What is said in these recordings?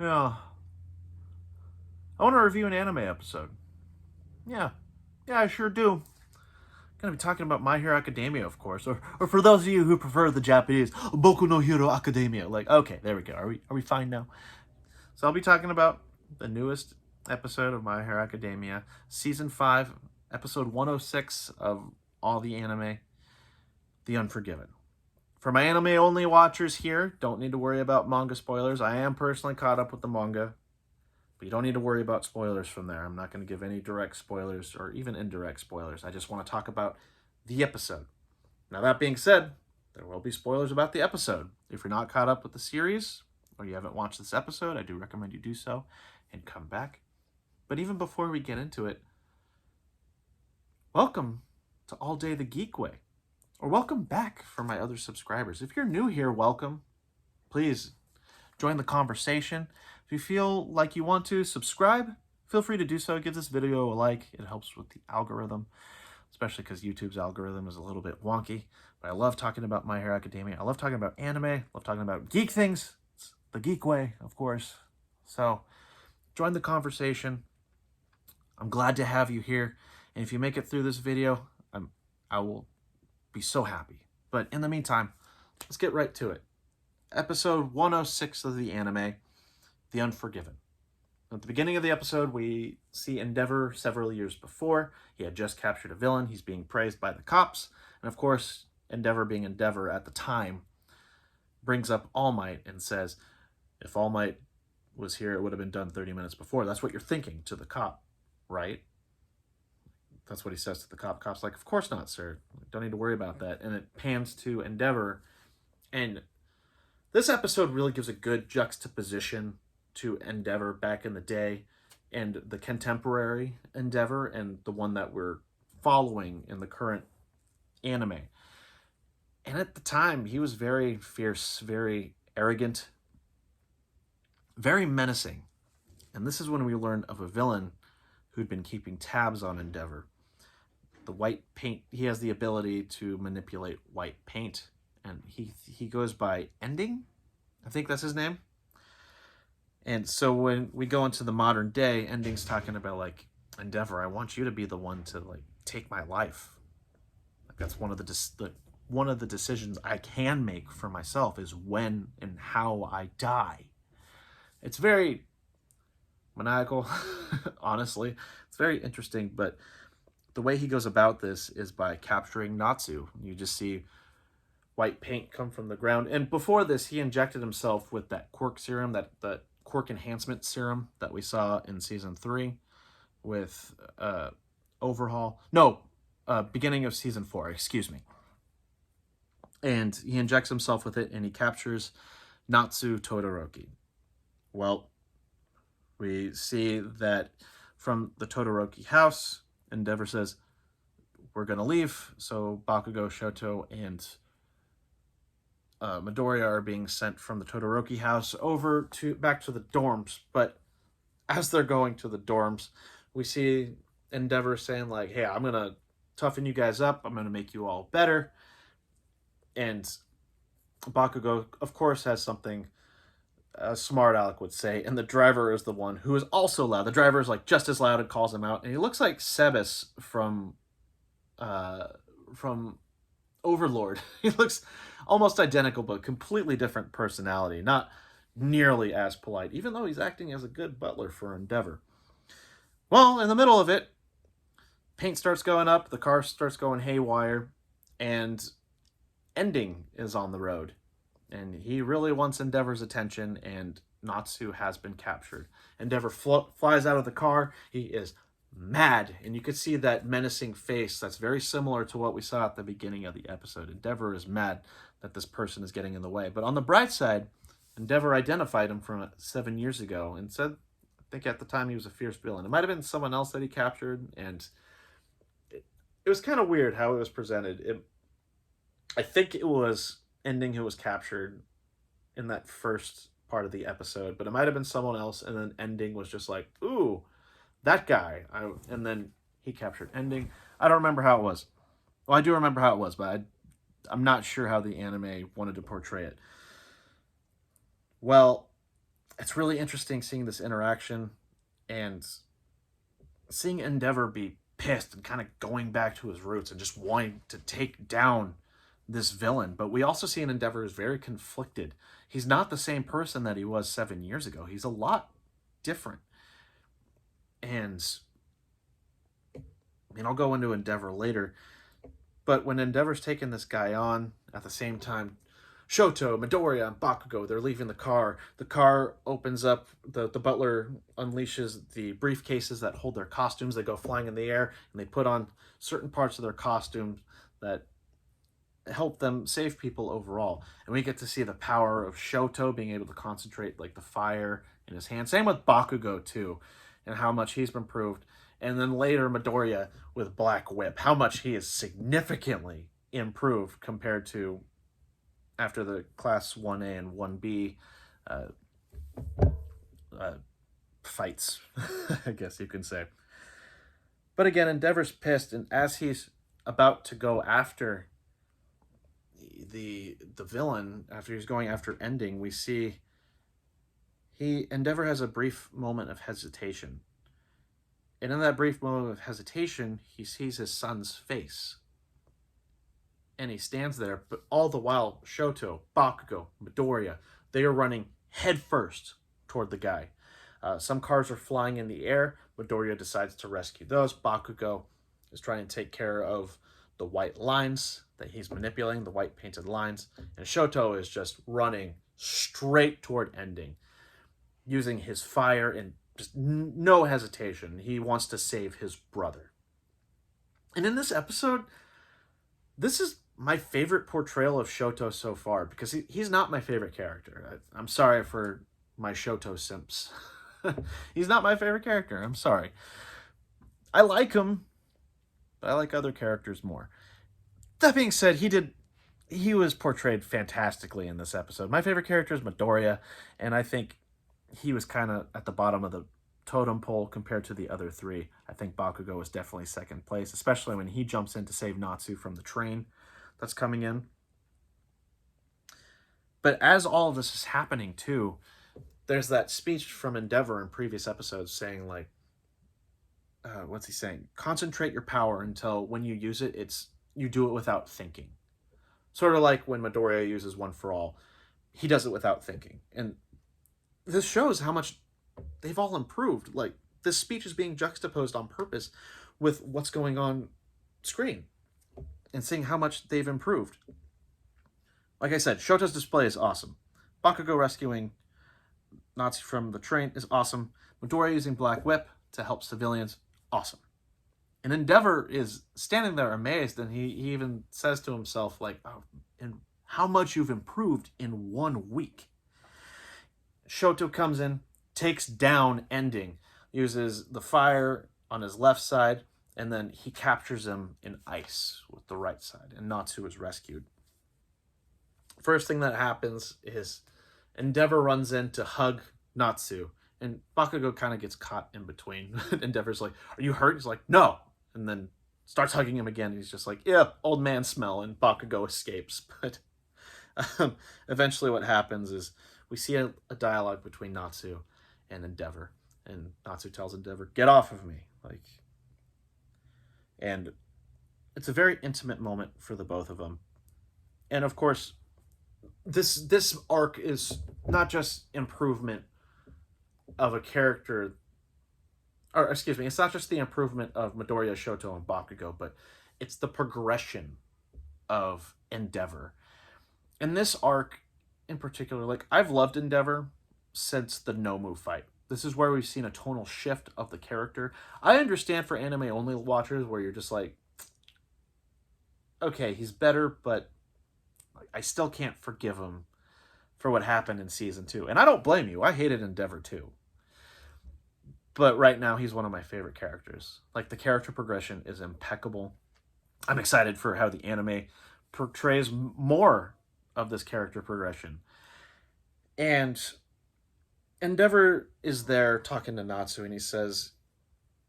Yeah. I want to review an anime episode. Yeah. Yeah, I sure do. Gonna be talking about My Hero Academia, of course, or for those of you who prefer the Japanese, Boku no Hero Academia. Like, okay, there we go. Are we fine now? So I'll be talking about the newest episode of My Hero Academia, season 5, episode 106 of all the anime, The Unforgiven. For my anime only watchers here, don't need to worry about manga spoilers. I am personally caught up with the manga, but you don't need to worry about spoilers from there. I'm not going to give any direct spoilers or even indirect spoilers. I just want to talk about the episode. Now, that being said, there will be spoilers about the episode. If you're not caught up with the series or you haven't watched this episode, I do recommend you do so and come back. But even before we get into it, welcome to All Day the Geek Way, or welcome back for my other subscribers. If you're new here, welcome. Please join the conversation. If you feel like you want to subscribe, feel free to do so. Give this video a like. It helps with the algorithm, especially because YouTube's algorithm is a little bit wonky. But I love talking about My Hero Academia. I love talking about anime. I love talking about geek things. It's the geek way, of course. So join the conversation. I'm glad to have you here. And if you make it through this video, I will be so happy. But in the meantime, let's get right to it. Episode 106 of the anime, The Unforgiven. At the beginning of the episode, we see Endeavor several years before. He had just captured a villain. He's being praised by the cops. And of course, Endeavor, being Endeavor at the time, brings up All Might and says, if All Might was here, it would have been done 30 minutes before. That's what you're thinking to the cop, right? That's what he says to the cop. Cop's like, of course not, sir. Don't need to worry about that. And it pans to Endeavor. And this episode really gives a good juxtaposition to Endeavor back in the day and the contemporary Endeavor and the one that we're following in the current anime. And at the time, he was very fierce, very arrogant, very menacing. And this is when we learned of a villain who'd been keeping tabs on Endeavor. The white paint, he has the ability to manipulate white paint, and he goes by Ending. I think that's his name. And so when we go into the modern day, Ending's talking about, like, Endeavor, I want you to be the one to, like, take my life. Like, that's one of the decisions I can make for myself is when and how I die. It's very maniacal, honestly. It's very interesting, but the way he goes about this is by capturing Natsu. You just see white paint come from the ground. And before this, he injected himself with that quirk serum, that quirk enhancement serum that we saw in season 3 with Overhaul. No, beginning of season 4, excuse me. And he injects himself with it, and he captures Natsu Todoroki. Well, we see that from the Todoroki house, Endeavor says, we're going to leave. So Bakugo, Shoto, and Midoriya are being sent from the Todoroki house over to back to the dorms. But as they're going to the dorms, we see Endeavor saying, like, hey, I'm going to toughen you guys up. I'm going to make you all better. And Bakugo, of course, has something smart Alec would say, and the driver is the one who is also loud. The driver is, like, just as loud and calls him out, and he looks like Sebas from Overlord. He looks almost identical, but completely different personality. Not nearly as polite, even though he's acting as a good butler for Endeavor. Well, in the middle of it, paint starts going up, the car starts going haywire, and Ending is on the road. And he really wants Endeavor's attention, and Natsu has been captured. Endeavor flies out of the car. He is mad, and you can see that menacing face that's very similar to what we saw at the beginning of the episode. Endeavor is mad that this person is getting in the way. But on the bright side, Endeavor identified him from 7 years ago and said, I think at the time he was a fierce villain. It might have been someone else that he captured, and it was kind of weird how it was presented. I think it was Ending who was captured in that first part of the episode, but it might have been someone else, and then Ending was just like, ooh, that guy. And then he captured Ending. I don't remember how it was. Well, I do remember how it was, but I'm not sure how the anime wanted to portray it. Well, It's really interesting seeing this interaction and seeing Endeavor be pissed and kind of going back to his roots and just wanting to take down this villain. But we also see an Endeavor who's very conflicted. He's not the same person that he was 7 years ago. He's a lot different. And I mean, I'll go into Endeavor later. But when Endeavor's taking this guy on, at the same time, Shoto, Midoriya, and Bakugo, they're leaving the car. The car opens up, the butler unleashes the briefcases that hold their costumes. They go flying in the air, and they put on certain parts of their costumes that help them save people overall. And we get to see the power of Shoto being able to concentrate like the fire in his hand. Same with Bakugo too, and how much he's been improved. And then later Midoriya with Black Whip, how much he is significantly improved compared to after the Class 1A and 1B fights, I guess you can say. But again, Endeavor's pissed, and as he's about to go after the villain, after he's going after Ending, we see Endeavor has a brief moment of hesitation. And in that brief moment of hesitation, he sees his son's face. And he stands there, but all the while, Shoto, Bakugo, Midoriya, they are running headfirst toward the guy. Some cars are flying in the air. Midoriya decides to rescue those. Bakugo is trying to take care of the white lines that he's manipulating, the white painted lines. And Shoto is just running straight toward Ending, using his fire and just no hesitation. He wants to save his brother. And in this episode, this is my favorite portrayal of Shoto so far, because he's not my favorite character. I'm sorry for my Shoto simps. He's not my favorite character. I'm sorry. I like him, but I like other characters more. That being said, he was portrayed fantastically in this episode. My favorite character is Midoriya, and I think he was kind of at the bottom of the totem pole compared to the other three. I think Bakugo was definitely second place, especially when he jumps in to save Natsu from the train that's coming in. But as all of this is happening too, there's that speech from Endeavor in previous episodes saying like, what's he saying? Concentrate your power until when you use it, you do it without thinking. Sort of like when Midoriya uses One for All. He does it without thinking. And this shows how much they've all improved. Like, this speech is being juxtaposed on purpose with what's going on screen and seeing how much they've improved. Like I said, Shoto's display is awesome. Bakugo rescuing Natsu from the train is awesome. Midoriya using Black Whip to help civilians, awesome. And Endeavor is standing there amazed, and he even says to himself, like, oh, and how much you've improved in 1 week. Shoto comes in, takes down Ending, uses the fire on his left side, and then he captures him in ice with the right side, and Natsu is rescued. First thing that happens is Endeavor runs in to hug Natsu, and Bakugo kind of gets caught in between. Endeavor's like, are you hurt? He's like, no. And then starts hugging him again. He's just like, yeah, old man smell, and Bakugo escapes. But eventually what happens is we see a dialogue between Natsu and Endeavor. And Natsu tells Endeavor, get off of me. And it's a very intimate moment for the both of them. And of course, this arc is not just improvement of a character, or excuse me, it's not just the improvement of Midoriya, Shoto, and Bakugo, but it's the progression of Endeavor. And this arc in particular, like, I've loved Endeavor since the Nomu fight. This is where we've seen a tonal shift of the character. I understand for anime-only watchers where you're just like, okay, he's better, but I still can't forgive him for what happened in Season 2. And I don't blame you. I hated Endeavor too. But right now, he's one of my favorite characters. Like, the character progression is impeccable. I'm excited for how the anime portrays more of this character progression. And Endeavor is there talking to Natsu, and he says,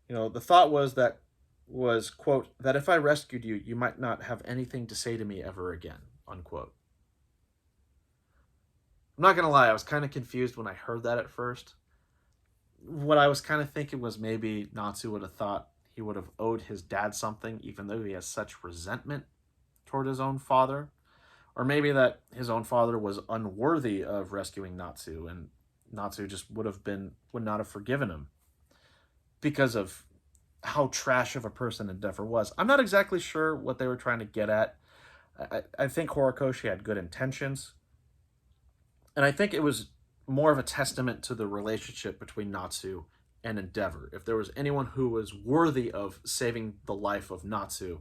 you know, the thought was, quote, that if I rescued you, you might not have anything to say to me ever again, unquote. I'm not going to lie, I was kind of confused when I heard that at first. What I was kind of thinking was maybe Natsu would have thought he would have owed his dad something, even though he has such resentment toward his own father. Or maybe that his own father was unworthy of rescuing Natsu, and Natsu just would not have forgiven him because of how trash of a person Endeavor was. I'm not exactly sure what they were trying to get at. I think Horikoshi had good intentions, and I think it was more of a testament to the relationship between Natsu and Endeavor. If there was anyone who was worthy of saving the life of Natsu,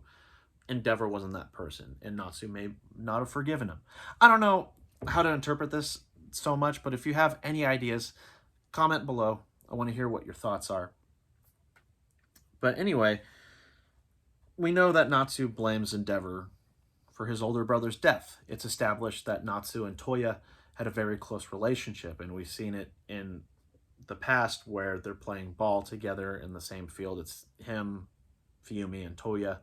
Endeavor wasn't that person, and Natsu may not have forgiven him. I don't know how to interpret this so much, but if you have any ideas, comment below. I want to hear what your thoughts are. But anyway, we know that Natsu blames Endeavor for his older brother's death. It's established that Natsu and Toya had a very close relationship, and we've seen it in the past where they're playing ball together in the same field. It's him, Fuyumi, and Toya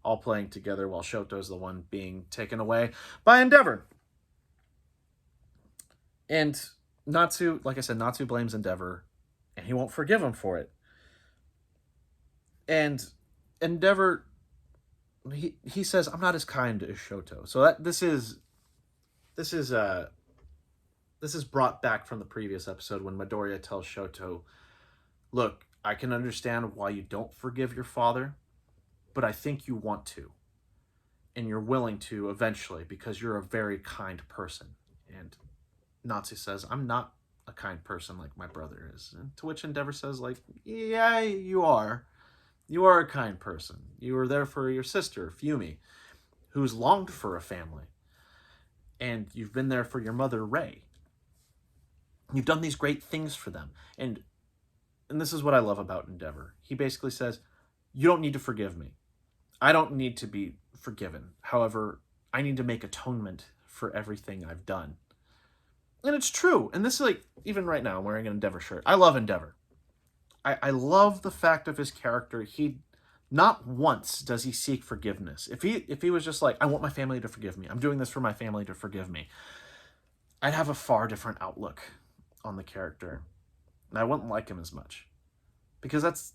all playing together while Shoto's the one being taken away by Endeavor. And Natsu, like I said, Natsu blames Endeavor, and he won't forgive him for it. And Endeavor, he says, I'm not as kind as Shoto. So that this is brought back from the previous episode when Midoriya tells Shoto, look, I can understand why you don't forgive your father, but I think you want to. And you're willing to eventually because you're a very kind person. And Natsu says, I'm not a kind person like my brother is. And to which Endeavor says, like, yeah, you are. You are a kind person. You were there for your sister, Fumi, who's longed for a family. And you've been there for your mother, Rei. You've done these great things for them. And this is what I love about Endeavor. He basically says, you don't need to forgive me. I don't need to be forgiven. However, I need to make atonement for everything I've done. And it's true. And this is like, even right now, I'm wearing an Endeavor shirt. I love Endeavor. I love the fact of his character. He, not once does he seek forgiveness. If he was just like, I want my family to forgive me. I'm doing this for my family to forgive me. I'd have a far different outlook on the character. And I wouldn't like him as much. Because that's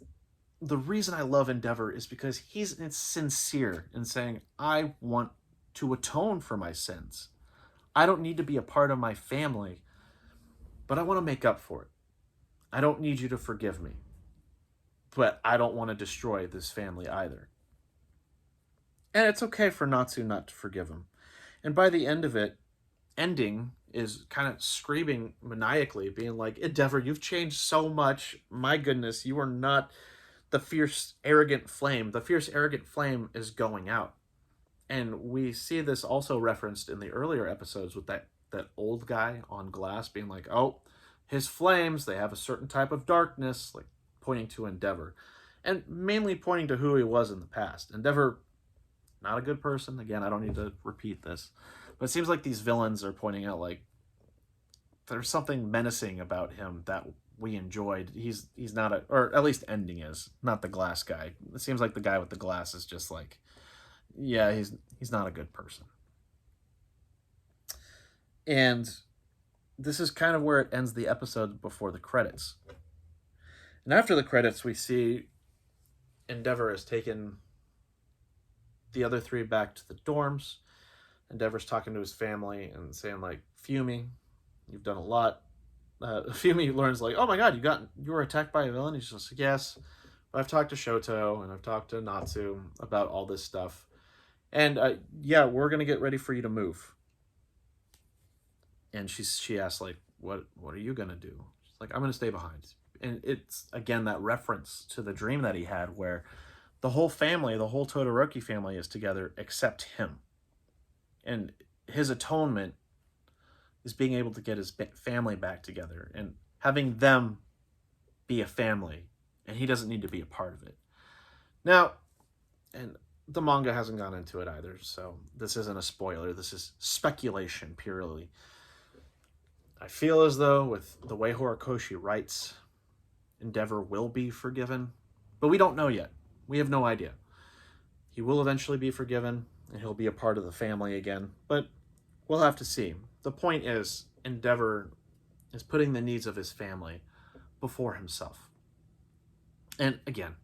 the reason I love Endeavor is because he's sincere in saying, I want to atone for my sins. I don't need to be a part of my family, but I want to make up for it. I don't need you to forgive me, but I don't want to destroy this family either. And it's okay for Natsu not to forgive him. And by the end of it, ending is kind of screaming maniacally, being like, Endeavor, you've changed so much. My goodness, you are not the fierce, arrogant flame. The fierce, arrogant flame is going out. And we see this also referenced in the earlier episodes with that old guy on glass being like, oh, his flames, they have a certain type of darkness, like pointing to Endeavor. And mainly pointing to who he was in the past. Endeavor, not a good person. Again, I don't need to repeat this. But it seems like these villains are pointing out, like, there's something menacing about him that we enjoyed. He's not a, or at least ending is, not the glass guy. It seems like the guy with the glass is just like, yeah, he's not a good person. And this is kind of where it ends the episode before the credits. And after the credits, we see Endeavor has taken the other three back to the dorms. Endeavor's talking to his family and saying, like, Fumi, you've done a lot. Fumi learns, like, oh my god, you were attacked by a villain? He's just like, yes. I've talked to Shoto and I've talked to Natsu about all this stuff. And yeah, we're going to get ready for you to move. And she asks, like, what are you going to do? She's like, I'm going to stay behind. And it's, again, that reference to the dream that he had where the whole family, the whole Todoroki family is together except him. And his atonement is being able to get his family back together and having them be a family. And he doesn't need to be a part of it. Now, and the manga hasn't gone into it either, so this isn't a spoiler. This is speculation purely. I feel as though with the way Horikoshi writes, Endeavor will be forgiven, but we don't know yet. We have no idea. He will eventually be forgiven, and he'll be a part of the family again, but we'll have to see. The point is, Endeavor is putting the needs of his family before himself. And again,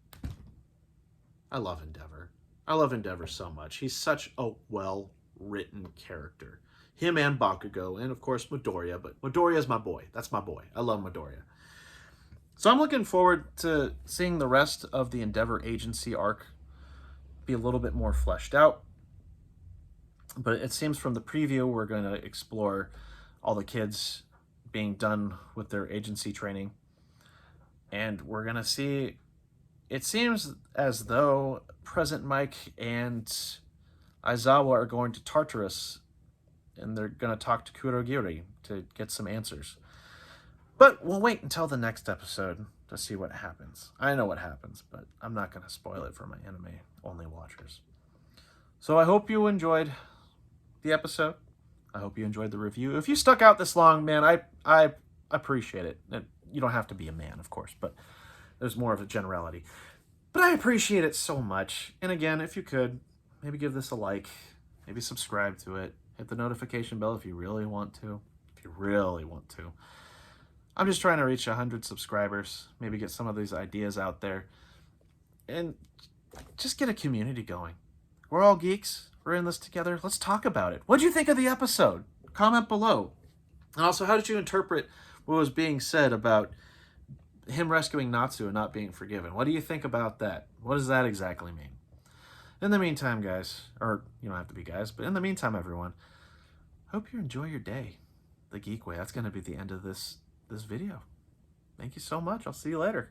I love Endeavor. I love Endeavor so much. He's such a well-written character. Him and Bakugo, and of course Midoriya, but Midoriya's my boy. That's my boy. I love Midoriya. So I'm looking forward to seeing the rest of the Endeavor Agency arc be a little bit more fleshed out. But it seems from the preview we're going to explore all the kids being done with their agency training. And we're going to see, it seems as though Present Mike and Aizawa are going to Tartarus, and they're going to talk to Kurogiri to get some answers. But we'll wait until the next episode to see what happens. I know what happens, but I'm not going to spoil it for my anime-only watchers. So I hope you enjoyed the episode. I hope you enjoyed the review. If you stuck out this long, man, I appreciate it. You don't have to be a man, of course, but there's more of a generality. But I appreciate it so much. And again, if you could, maybe give this a like, maybe subscribe to it, hit the notification bell if you really want to. If you really want to. I'm just trying to reach 100 subscribers, maybe get some of these ideas out there, and just get a community going. We're all geeks. We're in this together. Let's talk about it. What did you think of the episode? Comment below. And also, how did you interpret what was being said about him rescuing Natsu and not being forgiven? What do you think about that? What does that exactly mean? In the meantime, guys, or you don't have to be guys, but in the meantime, everyone, hope you enjoy your day the geek way. That's going to be the end of this video. Thank you so much. I'll see you later.